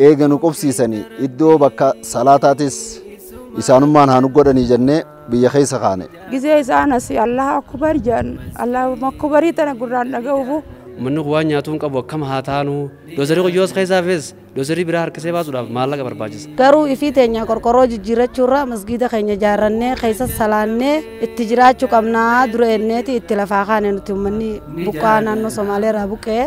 eeganu qobsiisanii iddoo bakka salaataatis isaanummaan haa nu godhanii jennee biyya keessa kaane. Gizee isaanas Allah akbar jan Allah makbarii tana gurraan dhaga'uuf manni waan nyaatuun qabu akkam haa taanu doozarii qoyyoos keessaafis doozarii biraa harkisee baasuudhaaf maallaqa barbaachisa. Garuu ifii teenya qorqorroo jijjiirachuurra masgiida keenya ijaarrannee keessa salaannee itti jiraachuu qabnaa dura enneeti itti lafaa kaane nuti uummanni buqqaa naannoo Somaaleerraa buqqee.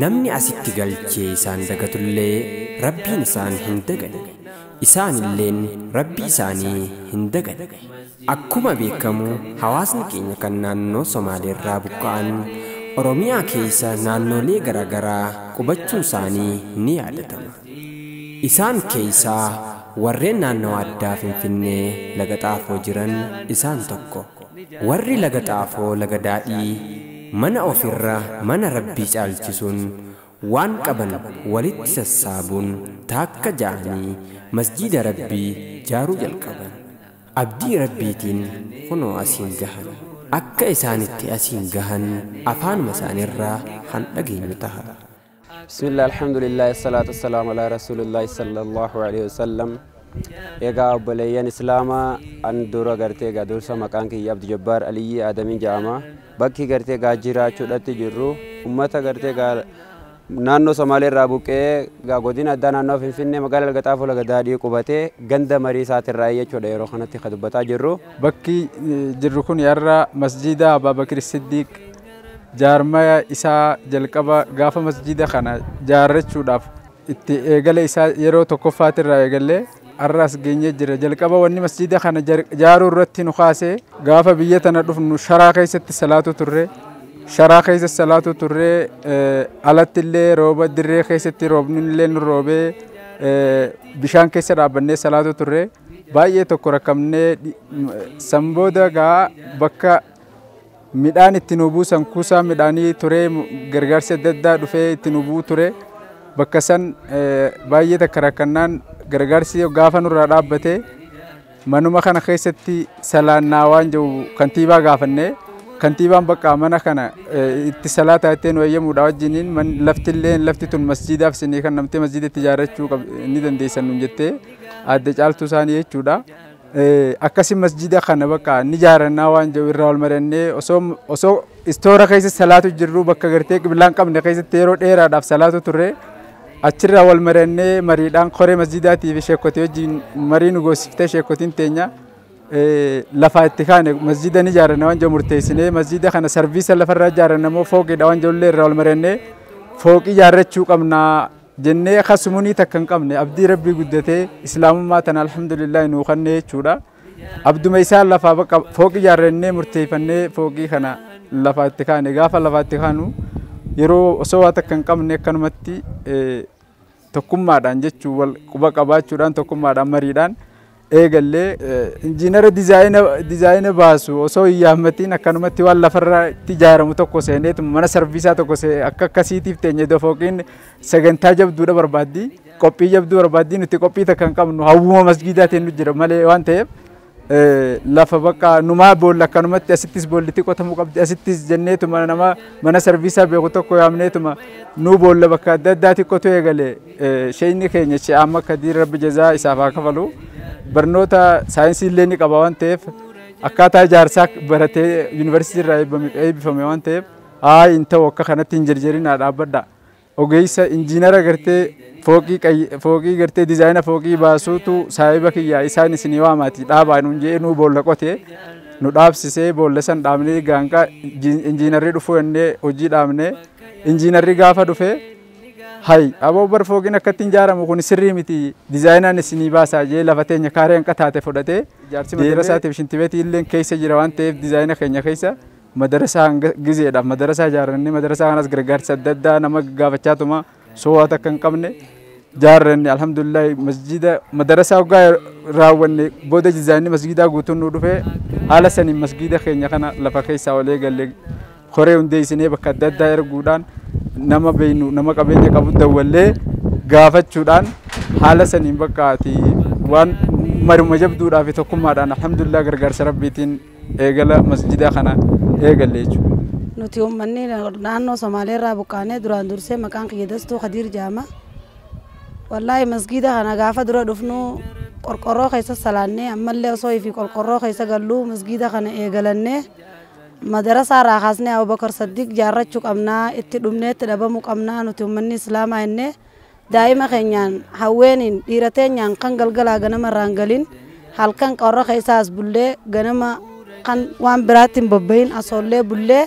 Namni asitti galchee isaan dagatullee rabbiin isaan hin dagane. Isaanilleen rabbii isaanii hin dagane. Akkuma beekamu hawaasni keenya kan naannoo Somaaleerraa buqqa'an Oromiyaa keessa naannolee garaagaraa qubachuun isaanii ni yaadatama. Isaan keessaa warreen naannoo addaa Finfinnee laga Xaafoo jiran isaan tokko. Warri laga Xaafoo laga Daadhii mana ofirra mana rabbii caalchisuun waan qaban walitti sassaabuun taakka ja'anii masjiida rabbii jaaruu jalqaban. Abdii rabbiitiin kunoo asiin gahan akka isaanitti asiin gahan afaanuma isaaniirraa han dhageenyu taha. Bismillah alhamdulillah salatu wassalamu ala rasulillah sallallahu alaihi wasallam. Egaa obboleeyyan islaamaa an dura gartee gaa dursa maqaan kiyya Abdi Jabbaar Aliyyi Aadamiin jedhama. Bakki gartee gaa jiraachuudhaatti jirru ummata gartee gaa naannoo Somaaleerraa buqqee gaa godina addaa naannoo Finfinnee magaalaa laga Xaafoo laga Daadhii qubatee ganda marii isaatirraa jechuudha yeroo kanatti kan dubbataa jirru. Bakki jirru kun yarra masjiida Abaabakir Siddiq jaarmaya isaa jalqaba gaafa masjiida kana jaarrachuudhaaf itti eegale isaa yeroo tokkoffaatirraa eegalee arras geenye jira. Jalqaba wanni masjiida kana jaaruu irratti nu kaase gaafa biyya tana dhufnu sharaa keessatti salaatu turre. Sharaa keessa salaatu turre alatti illee rooba dirree keessatti roobni illee nu roobee bishaan keessa dhaabbannee salaatu turre. Baay'ee tokko rakkamnee sanbooda gaa bakka midhaan itti nu buusan kuusaa midhaanii ture gargaarsi adda addaa dhufee itti nu buu ture. Bakka san baay'ee takka rakkannaan gargaarsi gaafa nurraa dhaabbate manuma kana keessatti salaannaa waan jiru kantiibaa gaafannee. Kantiibaan bakka mana kana itti salaataa ittiin wayyamuudha wajjiniin lafti tun masjiidaaf isinii kan namtee masjiida itti ijaarrachuu ni dandeessan nun jettee adda caaltuu isaanii jechuudha. Akkasii masjiida kana bakka ni ijaarannaa waan jiru irraa wal marannee osoo istoora keessa salaatu jirru bakka gartee qiblaan qabne keessatti yeroo dheeraadhaaf salaatu turre achirraa wal marannee mariidhaan koree masjiidaatii fi sheekotii wajjin marii nu goosiftee sheekotiin teenya. Lafa itti kaane masjiida ni ijaarranna waan jiru murteessinee masjiida kana sarviisa lafarraa ijaarranna moo fooqiidha waan jirullee irraa wal marannee fooqii ijaarrachuu qabnaa jennee akkasumunii takka hin qabne abdii rabbii guddatee islaamummaa tana alhamdulillah nuu kennee jechuudha. Abduma isaan lafaa bakka fooqii ijaarrannee murteeffannee fooqii kana lafa itti kaane gaafa lafa itti kaanu yeroo osoo waa takka hin qabne akkanumatti tokkummaadhaan jechuu wal quba qabaachuudhaan tokkummaadhaan mariidhaan eegallee injiinara dizaayina baasu osoo hin yaammatiin akkanumatti waan lafarraa itti ijaaramu tokko seeneetu mana sarviisaa tokko akka akkasiitiif teenye fooqiin sagantaa jabduudha barbaaddi qophii jabduu barbaaddi nuti qophii takka hin qabnu hawwuma masjiidaatiin nu jira malee waan ta'eef lafa bakka numaa boolla akkanumatti asittis boollitti qotamuu qabdi asittis jenneetuma nama mana sarviisaa beeku tokko yaamneetuma nu boolla bakka adda addaatti qotu eegale sheeyni keenya amma Kadiir rabbi jazaa isaaf haa kafalu. Barnoota saayinsii illee ni qaba waan ta'eef akkaataa ijaarsaa baratee yuunivarsiitii irraa eebbifame waan ta'eef hin ta'u akka kanatti hin jarjarinaa dhaabbadha. Ogeessa injiinara gartee fooqii gartee dizaayina fooqii baasuutu saahiba kiyyaa isaan isinii waamaati dhaabaa nuun jee nuu boolla qotee nu dhaabsisee boolla san dhaabnee gaanqaa injiinarri dhufuu jennee hojii dhaabnee injiinarri gaafa dhufee hay aboo bar fooqiin akkatti ijaaramu kun sirrii miti dizaayinaan isinii baasaa jee lafa teenya kaaree hanqa taate fudhatee ijaarsi madarasaatiif shintibeetii illee keessa jira waan ta'eef dizaayina keenya keessa madarasaa gizeedhaaf madarasaa ijaarrannee madarasaa kanas gargaarsa adda addaa nama gaafachaatuma soowwaata akka hin qabne ijaarranne alhamdulillah masjiida madarasaa waggaa raawwanne booda dizaayinni masjiidaa guutuun nu dhufee haala saniin masjiida keenya kana lafa keessaa olee galle koree hundeessinee bakka adda addaa erguudhaan nama beeynu nama qabeenya qabu dawwallee gaafachuudhaan haala saniin bakka ati waan maruma jabduudhaa fi tokkummaadhaan alhamdulillah gargaarsa rabbiitiin eegala masjiida kana eegalle jechuudha. nuti uummanni naannoo Somaaleerraa buqqaanee duraan dursee maqaan kiyya Dastuu Khadiir Jaama. Wallaahi masgiida kana gaafa dura dhufnu qorqorroo keessa salaannee ammallee osoo fi qorqorroo keessa galluu masgiida kana eegalannee madarasaa irraa kaasnee Abubakar Saddiq jaarrachuu qabnaa itti dhumnee itti dhabamuu qabnaa nuti uummanni Islaamaa jennee daa'ima keenyaan hawweeniin dhiira teenyaan kan galgalaa ganama irraan galin halkan qorra keessaas bullee ganama kan waan biraatti hin bobbahin asoollee bullee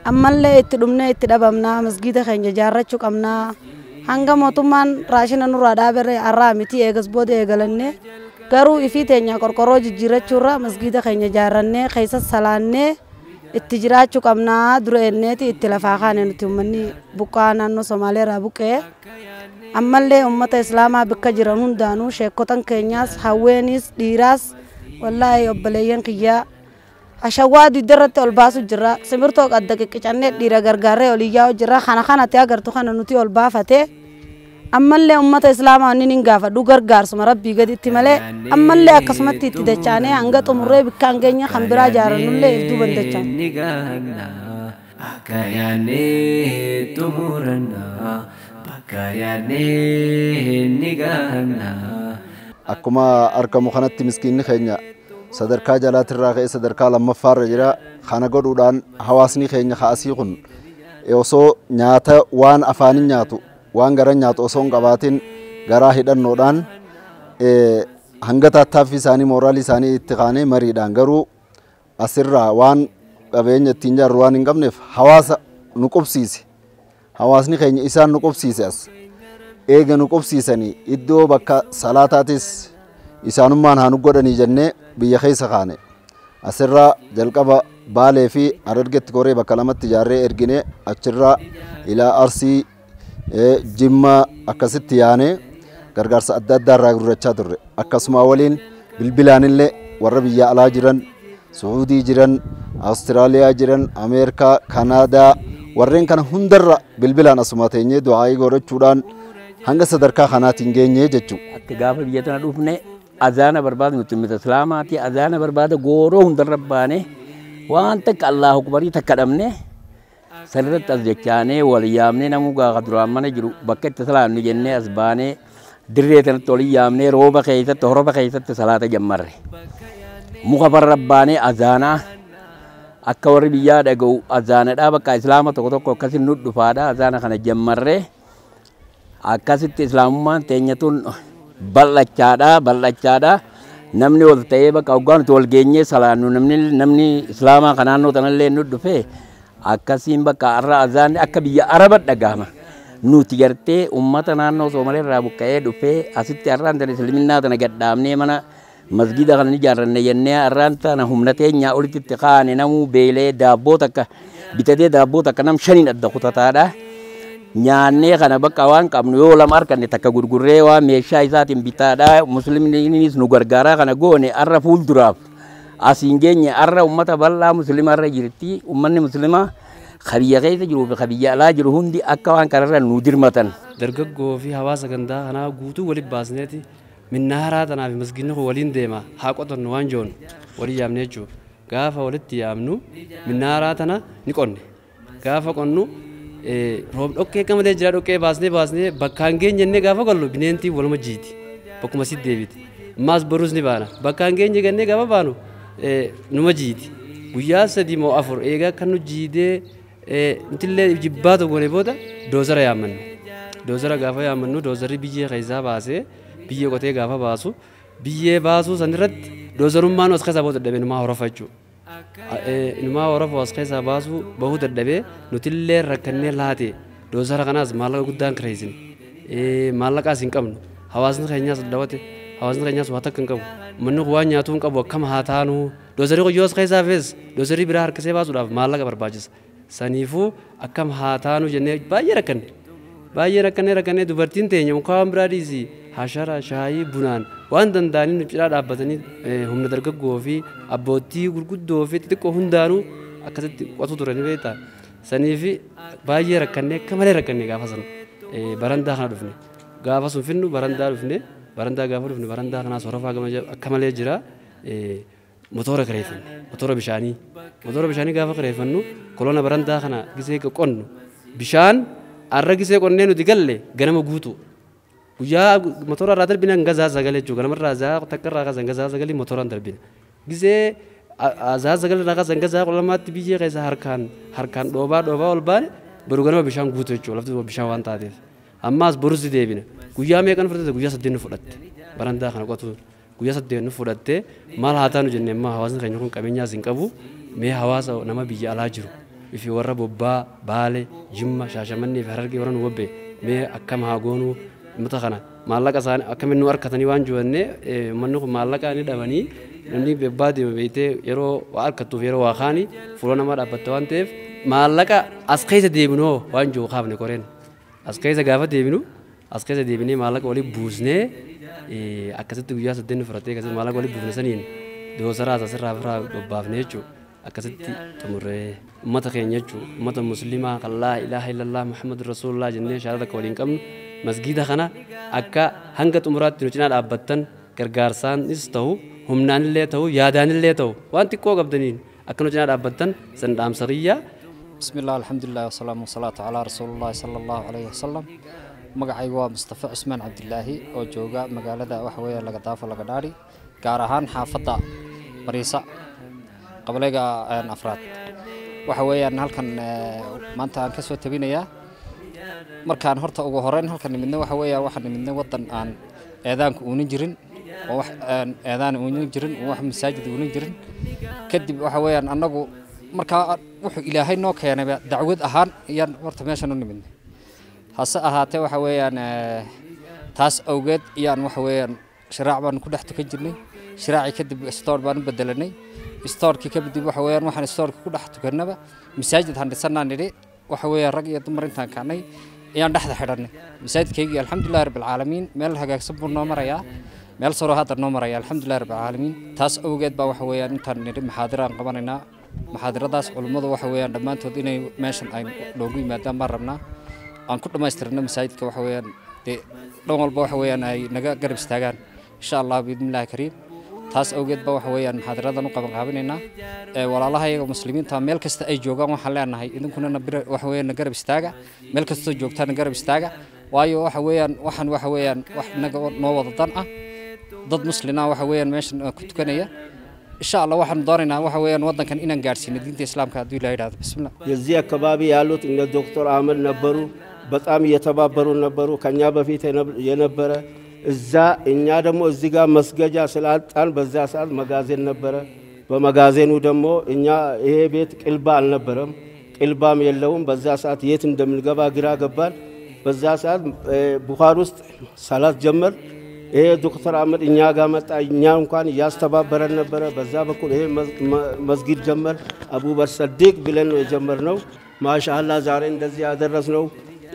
ammallee itti dhumnee itti dhabamnaa masgiida keenya jaarrachuu qabnaa hanga mootummaan raashina nurraa dhaaberre arraa miti eegas booda eegalannee garuu ifii teenya qorqorroo jijjiirrachuurra masgiida keenya jaarrannee keessa salaannee itti jiraachuu qabnaa dura enneeti itti lafaa kaane nuti uummanni buqqaa naannoo Somaaleerraa buqqee ammallee ummata Islaamaa bakka jiran hundaanuu sheekotan keenyaas hawweenis dhiiraas wallaahi obboleeyyan kiyyaa ashawaa diddarratti ol baasu jira simirtoo qadda qiqqicannee dhiira gargaarree oliyyaa jira kana ta'e agartu kana nuti ol baafate ammallee ummata Islaamaa inni hin gaafadhu gargaarsuma rabbii gaditti malee ammallee akkasumatti itti dachaanee hanga xumurree bikkaan keenya kan biraa jaarannullee ifduu bandachaan. Akkuma argamu kanatti miskiinni keenya sadarkaa jalaatirraa ka'ee sadarkaa lammaffaarra jira. Kana godhuudhaan hawaasni keenya kaasii kun osoo nyaata waan afaanin nyaatu waan garan nyaatu osoo hin qabaatin garaa hidhannoodhaan hanga tattaaffii isaanii mooraalii isaanii itti kaanee mariidhaan garuu asirraa waan qabeenya ittiin jaarru waan hin qabneef hawaasa nu qubsiise. Hawaasni keenya isaan nu qubsiise as eega nu qubsiisanii iddoo bakka salaataatis isaanummaan haa nu godhanii jennee biyya keessa kaane asirraa jalqaba Baalee fi Harargeetti koree bakka lamatti ijaarree ergine achirraa ilaa Arsii Jimmaa akkasitti yaane gargaarsa adda addaa irraa gurrachaa turre akkasuma waliin bilbilaanillee warra biyya alaa jiran Suudii jiran Awustiraaliyaa jiran Ameerikaa Kanaadaa warreen kana hundarra bilbilaan asuma teenyee du'aayii godhachuudhaan hanga sadarkaa kanaatiin geenyee jechuudha. Akka gaafa biyya tana dhufne azaana barbaada nuti ummata Islaamaati azaana barbaada gooroo hundarra baane waan takka Allahu akbarii takka dhabne sanirratti as jechaanee wal yaamnee namuu gaafa duraan mana jiru bakka itti salaannu jennee as baanee dirree tanatti wal yaamnee rooba keessatti horoba keessatti salaata jammarre muka barra baanee azaanaa akka warri biyyaa dhaga'u azaanadhaa bakka Islaama tokko tokko akkasiin nu dhufaadha azaana kana jammarre akkasitti Islaamummaan teenyatuun bal'achaadha namni wal ta'ee bakka hoggaan nuti wal geenyee salaannu namni Islaamaa kan naannoo tanallee nu dhufe akkasiin bakka har'a azaanni akka biyya Araba dhagahama nuti gartee ummata naannoo Somaaleerraa buqqa'ee dhufee asitti har'aan tan Islaaminaa tana gadhaabnee mana masgiida kana ni ijaarranne jennee har'aan tana humna teenyaa olitti itti kaane namuu beelee daabboo takka bitatee daabboo takka nam shaniin adda kutataadha. Nyaannee kana bakka waan qabnu yoo lama arganne takka gurgurree waan meeshaa isaatiin bitaadha musliimiinis nu gargaaraa kana goone har'a fuulduraaf asiin geenye har'a ummata bal'aa musliimaa irra jirti ummanni musliimaa kabiyya keessa jiruu fi kabiyya alaa jiru hundi akka waan kanarra nu dirmatan. Dargaggoo fi hawaasa gandaa kanaa guutuu waliin baasneeti minnaa haraa tanaa fi masgiinni kun waliin deema haa qotannu waan joonu walii yaamnee jechuudha. Gaafa walitti yaamnu minnaa haraa tana ni qonne gaafa qonnu roob dhoqqee qamadee jira dhoqqee baasnee bakkaan geenye gaafa gallu bineentii waluma jiiti bakkuma sitti deebiti ammaas boruus ni baana bakkaan geenye gannee gaafa baanu numa jiiti guyyaa 3 moo 4 eegaa kan nu jiidee intillee jibbaa tokkoon booda doozara yaammanne doozara gaafa yaammannu doozarri biyyee keessaa baasee biyyee qotee gaafa baasu biyyee baasuu sanirratti doozarummaan as keessaa booda dadhabee numaa horofa jechuudha. Numaa horofa as keessaa baasuu bahuu dadhabee nutillee rakkannee laate doozara kanaas maallaqa guddaan kireessin maallaqaas hin qabnu hawaasni keenyaas dawate hawaasni keenyaas waa takka hin qabu manni waan nyaatuu hin qabu akkam haa taanu doozarii qoyyoo as keessaa fees doozarii biraa harkisee baasuudhaaf maallaqa barbaachisa saniifuu akkam haa taanu jennee baay'ee rakkannee dubartiin teenya mukaan biraa dhiisi hashara shaayii bunaan waan danda'anii nu cidhaa dhaabbatanii humna dargaggoo fi abbootii gurguddoo fi xixiqqoo hundaanuu akkasitti qotu turanii beektaa saniif baay'ee rakkannee akka malee rakkannee gaafa sana barandaa kana dhufne gaafa sun finnu barandaa gaafa dhufne barandaa kanaas horofaa akka malee jira motora kireeffanne motora bishaanii gaafa kireeffannu kolona barandaa kana gisee qonnu bishaan arra gisee qonnee nuti galle ganama guutu guyyaa motora irraa darbina gazaa sagalee jechuudha ganamarraa zaa takka irraa kasan gazaa sagalee motoraan darbina gisee zaa sagalee irraa kasan gazaa qolamaatti biyyee keessa harkaan dhoobaa ol baane baru ganama bishaan guutu jechuudha lafti bishaan waan taateef ammaas borusi deebina guyyaa meeqan fudhatte guyyaa 8 fudhatte barandaa kana qotu guyyaa 8 fudhatte maal haa taanu jennee amma hawaasni keenya kun qabeenyaas hin qabu mee hawaasa nama biyya alaa jiru ifi warra bobbaa baale jimma shaashamannee fi harargee warra nu wabbe mee akkam haa goonuu mata kana maallaqa isaanii akkamiin nu harkatanii waan jiranne manni kun maallaqa ni dhabanii namni bebbaade beeytee yeroo waa harkattuuf yeroo waa kaanii fuula namaa dhaabbatte waan ta'eef maallaqa as keessa deebinoo waan jiru kaafne koreen as keessa gaafa deebinu as keessa deebinee maallaqa walii buusnee akkasitti guyyaa 8 fudhattee akkasitti maallaqa walii buufne saniin doosaraas asirraa firaa bobbaafne jechuudha akkasitti xumurree ummata keenya jechuudha ummata muslimaa kan laa ilaaha illallah muhammadur rasulullah jennee shahaada akka waliin qabnu masgiida kana akka hanga xumuraatti nu cinaa dhaabbattan gargaarsaanis ta'u humnaanillee ta'u yaadaanillee ta'u waan xiqqoo qabdaniin akka nu cinaa dhaabbattan san dhaamsariyyaa bismillah alhamdulillah wasalaatu ala rasulillah sallallahu alayhi wasallam magacaygu waa Mustafa Usmaan Cabdillaahi oo jooga magaalada waxa weeye laga daafo laga dhaari gaar ahaan xaafadda Bariisa qabalayga afraad waxa weeyaan halkan maanta aan ka soo tabinayaa markaan horta ugu horeyn halkan nimidna waxa weeyaa waxaan nimidna wadan aan eedaanku uunin jirin oo wax eedaan uunin jirin oo wax masaajid uunin jirin kadib waxa weeyaan annagu marka wuxuu ilaahay noo keenay dacwad ahaan iyaan horta meeshan u nimidna hase ahaatee waxa weeyaan taas awgeed iyaan waxa weeyaan shiraac baan ku dhex tukan jirnay shiraaci kadib store baan u bedelanay store-ki kadib waxa weeyaan waxaan store-ka ku dhex tukanaba masaajid han dhisanaa nidhi waxa weeyaan rag iyo dumar intaan kaanay iyaan dhexda xidhanay masaajidkayga alxamdulillahi rabbil caalamiin meel hagaagsan buu noo marayaa meel saro hadda noo maraya alxamdulillahi rabbil caalamiin taas awgeed baa waxa weeyaan intaan nidhi maxaadiraan qabanaynaa maxaadiradaas culimadu waxa weeyaan dhammaantood inay meeshan ay loogu yimaadaan baan rabnaa aan ku dhamaystirno masaajidka waxa weeyaan dee dhan walba waxa weeyaan ay naga garab istaagaan insha allah biidnillaahi kariim taas awgeed baa waxa weeyaan maxaadiradan u qabanqaabinaynaa walaalaha iyaga muslimiinta meel kasta ay joogaan waxaan leenahay idinkuna waxa weeyaan garab istaaga meel kasta joogtaan garab istaaga waayo waxa weeyaan wax inaga noo wada dan ah dad muslimiina waxa weeyaan meeshan ku tukanaya insha Allah waxaan doonaynaa waxa weeyaan wadankan inaan gaarsiino diinta islaamka haddii la yiraahdo bismillah የዚህ አካባቢ ያሉት እነ ዶክተር አህመድ ነበሩ በጣም እየተባበሩ ነበሩ ከኛ በፊት የነበረ እዛ እኛ ደግሞ እዚህ ጋር መስገጃ ስላጣን በዛ ሰዓት መጋዘን ነበረ በመጋዘኑ ደግሞ እኛ ይሄ ቤት ቅልባ አልነበረም ቅልባም የለውም በዛ ሰዓት የት እንደምንገባ ግራ ገባን በዛ ሰዓት ቡኻር ውስጥ ሰላት ጀመር ይሄ ዶክተር አህመድ እኛ ጋር መጣ እኛ እንኳን ያስተባበረን ነበረ በዛ በኩል ይሄ መስጊድ ጀመር አቡበከር ሰዲቅ ብለን ነው የጀመርነው ማሻአላህ ዛሬ እንደዚህ ያደረስነው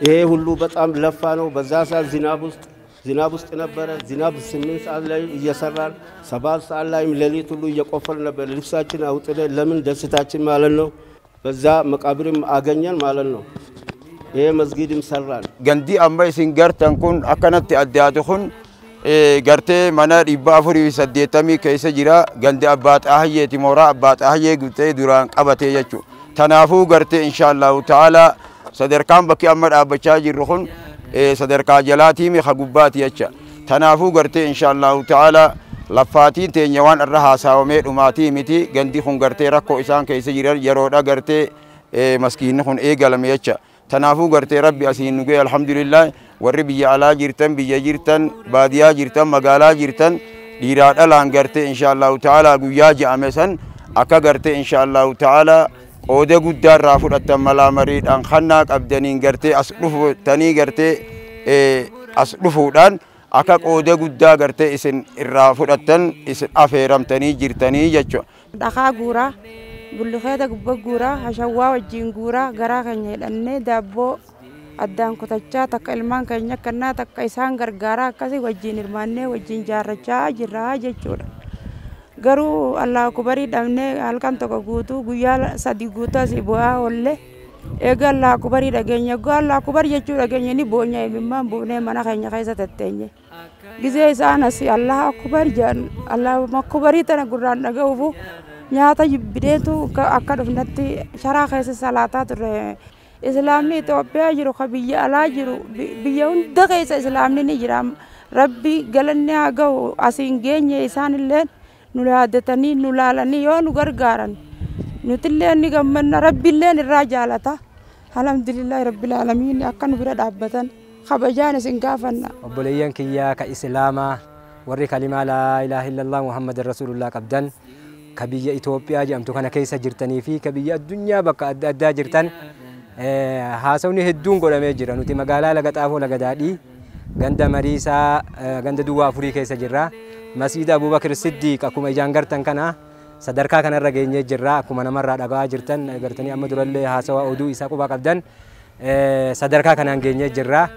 ይሄ ሁሉ በጣም ለፋ ነው በዛ ሰዓት ዝናብ ውስጥ ነበረ ዝናብ 8 ሰዓት ላይ እየሰራን 7 ሰዓት ላይ ሌሊት ሁሉ እየቆፈርን ነበር ልብሳችን አውጥተን ለምን ደስታችን ማለት ነው በዛ መቃብርም አገኘን ማለት ነው ይሄ መስጊድም ሰራን ገንዲ አማይ ሲንገርተን ኩን አከነት አዲያቱን ገርቴ ማና ዲባፉሪ ሰደተሚ ከይሰ ጅራ ገንዲ አባት አህየቲ ሞራ አባት አህየ ጉቴ ዱራን ቀበቴ የቹ ተናፉ ገርቴ ኢንሻአላሁ ተዓላ ሰደርካም በቂ አመድ አበቻ ጅሩኹን sadarkaa jalaatii mi khagubbaati jecha tanaafuu gartee inshaallahu ta'ala laffaatiin teenya waan irra haasawamee dhumaatii miti gandi kun gartee rakkoo isaan keessa jiran yeroodha gartee maskiinni kun eegalame jecha tanaafuu gartee rabbi asiin nu ga'e alhamdulillah warri biyya alaa jirtan biyya jirtan baadiyaa jirtan magaalaa jirtan dhiiraa dhalaan gartee inshaallahu ta'ala guyyaa je'ame san akka gartee inshaallahu ta'ala oode guddaa irraa fudhatan malaa mariidhaan kannaa qabdaniin gartee as dhuftanii gartee as dhufuudhaan akka qoode guddaa gartee isin irraa fudhatan isin afeeramtanii jirtanii jechuudha. Dhakaa guuraa, bullikeeta gubba guuraa, hashawwaa wajjin guuraa, garaa keenya hidhannee daabboo addaan kutachaa takka ilmaan keenya kannaa takka isaan gargaaraa akkasii wajjin hirmaannee wajjin jaarrachaa jirraa jechuudha. Garuu Allah kubarii dhabnee halkan tokko guutuu guyyaa 3 guutuu asii bu'aa oolle eega Allaa kubarii dhageenya egaa Allaa kubar jechuu dhageenya ni boonya imimmaan buunee mana keenya keessa tatteenye gizee isaanas Allaa kubar jedhan Allaa kubarii tana gurraan dhaga'uufu nyaata jibbideetu akka dhufnatti sharaa keessa salaataa turre islaamni Itoophiyaa jiru ka biyya alaa jiru biyya hunda keessa islaamni ni jira rabbi galanni haa ga'u asiin geenye isaanillee nu yaaddatanii nu laalanii yoo nu gargaaran nutillee ni gammanna rabbiillee irraa jaalata alhamdulillahi rabbil aalamiin akka nu bira dhaabbatan kabajaan isin gaafanna obboleeyyan kiyyaa ka islaamaa warri kalimaa laa ilaaha illallah muhammadan rasuulullah qabdan ka biyya Itoophiyaa jedhamtu kana keessa jirtanii fi ka biyya addunyaa bakka adda addaa jirtan haasawni hedduun godhamee jira nuti magaalaa laga xaafoo laga daadhii ganda mariisaa ganda duwwaa afurii keessa jirra masjiida Abubakar Siddiq akkuma ijaan gartan kana sadarkaa kanarra geenyee jirra akkuma namarraa dhaga'aa jirtan gartanii amma durallee haasawaa oduu isaa quba qabdan sadarkaa kanaan geenyee jirra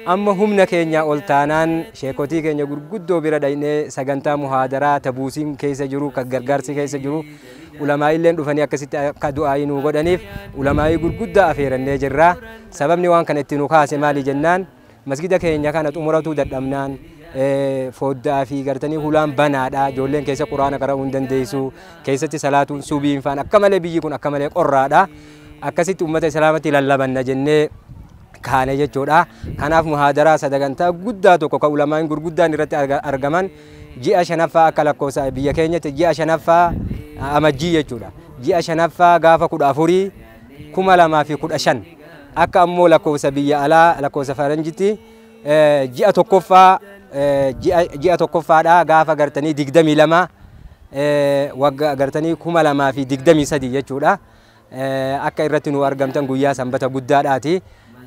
amma humna keenya ol taanaan sheekotii keenya gurguddoo bira dhaynee sagantaa muhaadaraa tabuusiin keessa jiru ka gargaarsi keessa jiru ulamaa illeen dhufanii akkasitti akka du'aayii nu godhaniif ulamaa'ii gurguddaa afeerannee jirra sababni waan kana itti nu kaase maali jennaan masjida keenya kana xumuratuu dadhabnaan foddaa fi gartanii hulaan banaadha ijoolleen keessa quraana qara'uu hin dandeessu keessatti salaatuun subiin faan akka malee biyyi kun akka malee qorraadha akkasitti ummata islaamatti lallabanna jennee kaane jechuudha kanaaf muhaadaraa sagantaa guddaa tokko ka ulamaan gurguddaan irratti argaman ji'a shanaffaa akka lakkoofsa biyya keenyatti ji'a shanaffaa amajjii jechuudha ji'a shanaffaa gaafa 14,2015 akka ammoo lakkoofsa biyya alaa lakkoofsa faranjitti ji'a tokkoffaadha gaafa gartanii 22 waggaa gartanii 2023 jechuudha akka irratti nu argamtan guyyaa sanbata guddaadhaati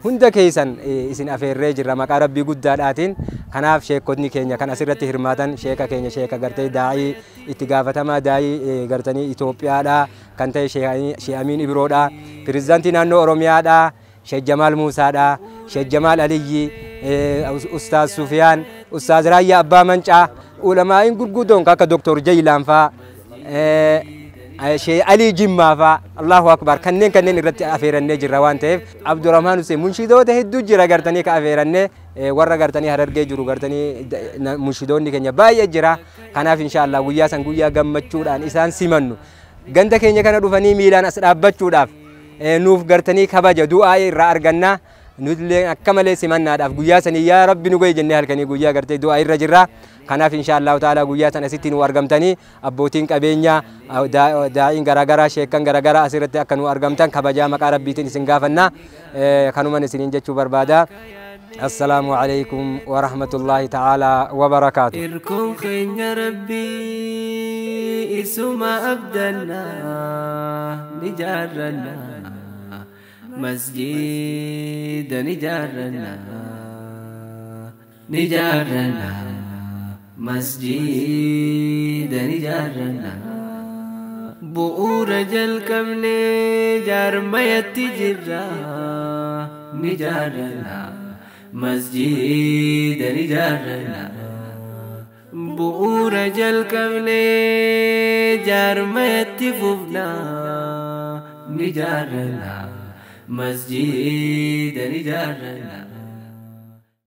hunda keessan isin afeerree jirra maqaa rabbii guddaadhaatiin kanaaf sheekotni keenya kan asirratti hirmaatan sheeka keenya sheeka gartee daa'ii itti gaafatamaa daa'ii gartanii Itoophiyaadha kan ta'e Sheekh Amiin Ibiroodha pirezidaantii naannoo Oromiyaadha Sheekh Jamaal Muusaadha Sheekh Jamaal Aliyyi Ustaaz Sufiyaan Ustaaz Raayyaa Abbaa Mancaa ulamaa'iin gurguddoon akka Dr. Jayilaan faa Sheekh Ali Jimmaa faa Allahu Akbar kanneen irratti afeerannee jirra waan ta'eef Abdurrahmaan Hussein munshidoota hedduu jira gartanii ka afeerannee warra gartanii Harargee jiru gartanii munshidoonni keenya baay'ee jira kanaaf inshallah guyyaa san guyyaa gammachuudhaan isaan simannu ganda keenya kana dhufanii miilaan as dhaabbachuudhaaf nuuf gartanii kabaja du'aa irraa arganna nutillee akka malee simannaadhaaf guyyaa sanii yaa rabbi nu goyi jennee halkanii guyyaa gartee du'aa irra jirra kanaaf inshallah taala guyyaa san asitti nu argamtanii abbootiin qabeenya daa'iin garagaraa sheekan garagaraa asirratti akka nu argamtan kabajaa maqaa rabbiitiin isin gaafanna kanuman isiniin jechuu barbaada السلام عليكم ورحمة الله تعالى وبركاته إركم خين يا ربي اسما أبدلنا نجارنا مسجد نجارنا مسجد نجارنا بؤور جل كمل جار ما يتجرى نجارنا مسجد نجارنا بؤور جل كمل جار ما يتفوفنا نجارنا مسجد نجارنا